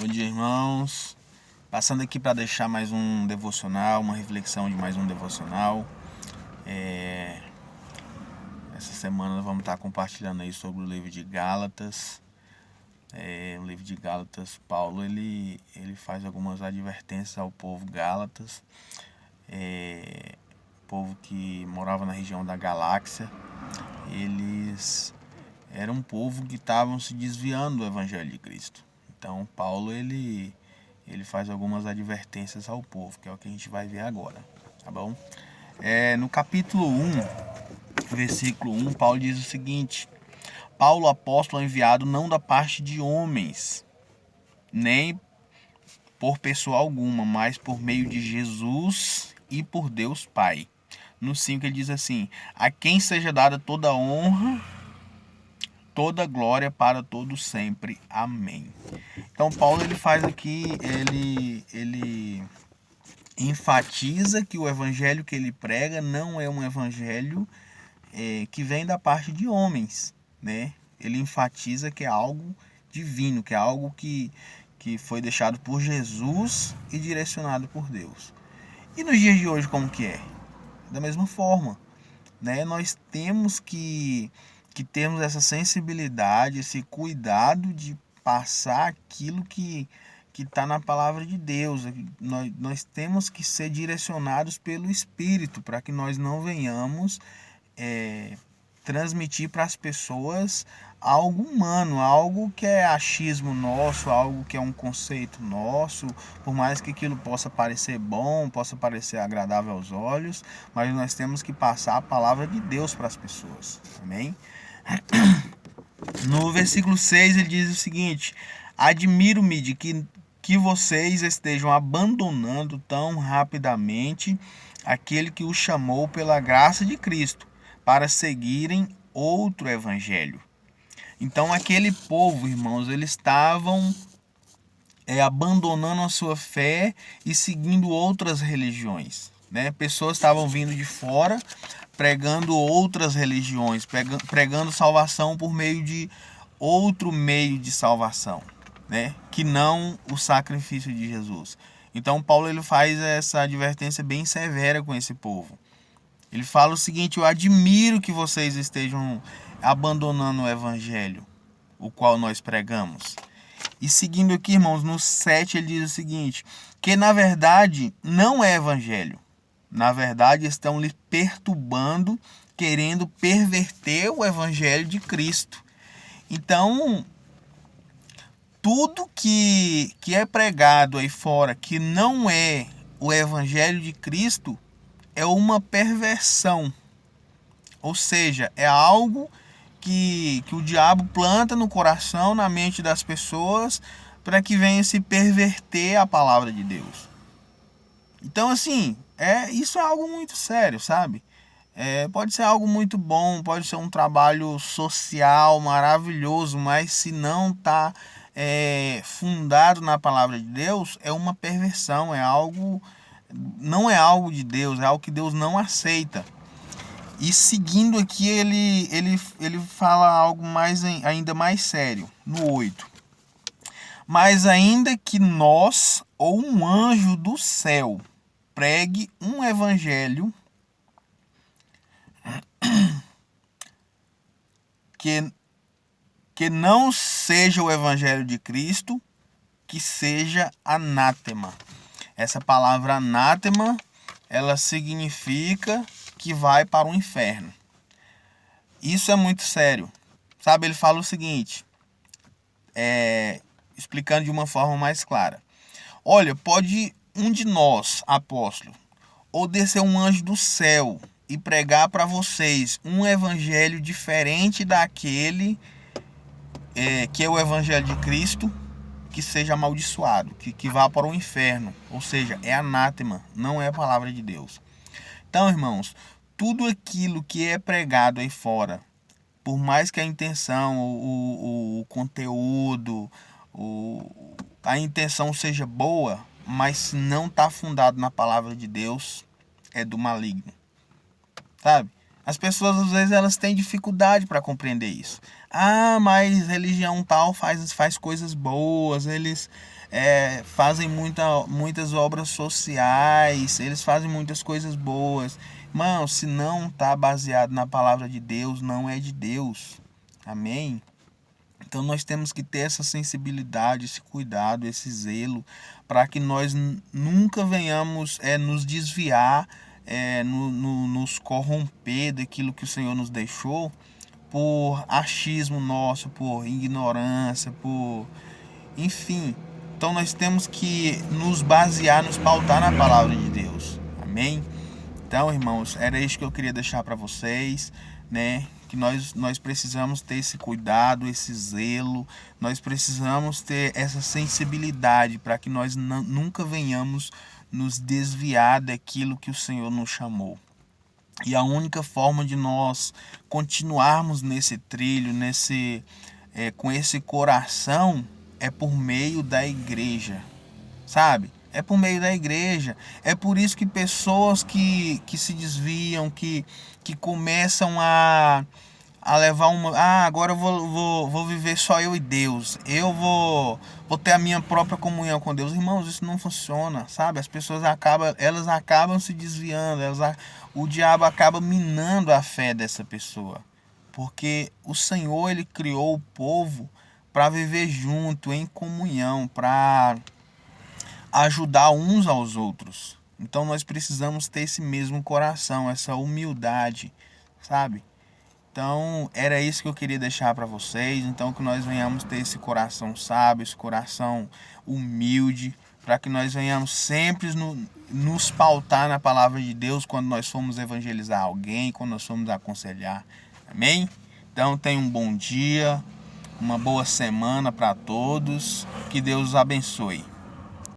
Bom dia, irmãos. Passando aqui para deixar mais um devocional, uma reflexão de mais um devocional. Essa semana nós vamos estar compartilhando aí sobre o livro de Gálatas. O livro de Gálatas, Paulo ele faz algumas advertências ao povo Gálatas, povo que morava na região da Galáxia. Eles eram um povo que estavam se desviando do Evangelho de Cristo. Então Paulo ele faz algumas advertências ao povo, que é o que a gente vai ver agora, tá bom? No capítulo 1, versículo 1, Paulo diz o seguinte: Paulo, apóstolo enviado não da parte de homens, nem por pessoa alguma, mas por meio de Jesus e por Deus Pai. No 5 ele diz assim: a quem seja dada toda honra, toda glória para todos sempre. Amém. Então Paulo ele faz aqui, ele enfatiza que o evangelho que ele prega não é um evangelho que vem da parte de homens, né? Ele enfatiza que é algo divino, que é algo que foi deixado por Jesus e direcionado por Deus. E nos dias de hoje como que é? Da mesma forma, né? Nós temos que termos essa sensibilidade, esse cuidado de passar aquilo que está na palavra de Deus. Nós temos que ser direcionados pelo Espírito para que nós não venhamos transmitir para as pessoas algo humano, algo que é achismo nosso, algo que é um conceito nosso, por mais que aquilo possa parecer bom, possa parecer agradável aos olhos, mas nós temos que passar a palavra de Deus para as pessoas, amém? No versículo 6 ele diz o seguinte: admiro-me de que vocês estejam abandonando tão rapidamente aquele que os chamou pela graça de Cristo, para seguirem outro evangelho. Então aquele povo, irmãos, eles estavam abandonando a sua fé e seguindo outras religiões, né? Pessoas estavam vindo de fora pregando outras religiões, pregando salvação por meio de outro meio de salvação, né? Que não o sacrifício de Jesus. Então Paulo ele faz essa advertência bem severa com esse povo. Ele fala o seguinte: eu admiro que vocês estejam abandonando o evangelho, o qual nós pregamos. E seguindo aqui, irmãos, no 7 ele diz o seguinte: que na verdade não é evangelho. Na verdade estão lhe perturbando, querendo perverter o evangelho de Cristo. Então, tudo que é pregado aí fora, que não é o evangelho de Cristo, é uma perversão. Ou seja, é algo que o diabo planta no coração, na mente das pessoas, para que venha se perverter a palavra de Deus. Então, assim, isso é algo muito sério, sabe? Pode ser algo muito bom, pode ser um trabalho social maravilhoso, mas se não está fundado na palavra de Deus, é uma perversão, não é algo de Deus, é algo que Deus não aceita. E seguindo aqui, ele fala algo ainda mais sério, no 8. Mas ainda que nós ou um anjo do céu pregue um evangelho que não seja o evangelho de Cristo, que seja anátema. Essa palavra anátema, ela significa que vai para o inferno. Isso é muito sério. Sabe, ele fala o seguinte, explicando de uma forma mais clara. Olha, pode um de nós, apóstolo, ou descer um anjo do céu e pregar para vocês um evangelho diferente daquele que é o evangelho de Cristo, que seja amaldiçoado, que vá para o inferno. Ou seja, é anátema, não é a palavra de Deus. Então, irmãos, tudo aquilo que é pregado aí fora, por mais que a intenção, o conteúdo, a intenção seja boa, mas se não está fundado na palavra de Deus, é do maligno. Sabe? As pessoas às vezes elas têm dificuldade para compreender isso. Ah, mas religião tal faz coisas boas, eles fazem muitas obras sociais, eles fazem muitas coisas boas. Irmão, se não está baseado na palavra de Deus, não é de Deus. Amém? Então nós temos que ter essa sensibilidade, esse cuidado, esse zelo, para que nós nunca venhamos nos desviar, nos corromper daquilo que o Senhor nos deixou por achismo nosso, por ignorância, enfim. Então nós temos que nos basear, nos pautar na palavra de Deus. Amém? Então, irmãos, era isso que eu queria deixar para vocês, né? Que nós precisamos ter esse cuidado, esse zelo, nós precisamos ter essa sensibilidade para que nós nunca venhamos nos desviar daquilo que o Senhor nos chamou. E a única forma de nós continuarmos nesse trilho, com esse coração, é por meio da igreja, sabe? É por meio da igreja. É por isso que pessoas que se desviam, que começam a levar uma... Ah, agora eu vou viver só eu e Deus. Vou ter a minha própria comunhão com Deus. Irmãos, isso não funciona, sabe? As pessoas acabam se desviando. O diabo acaba minando a fé dessa pessoa. Porque o Senhor, Ele criou o povo para viver junto, em comunhão, para ajudar uns aos outros. Então nós precisamos ter esse mesmo coração, essa humildade, sabe? Então era isso que eu queria deixar para vocês. Então que nós venhamos ter esse coração sábio, esse coração humilde, para que nós venhamos sempre nos pautar na palavra de Deus quando nós formos evangelizar alguém, quando nós formos aconselhar. Amém? Então tenha um bom dia, uma boa semana para todos. Que Deus os abençoe.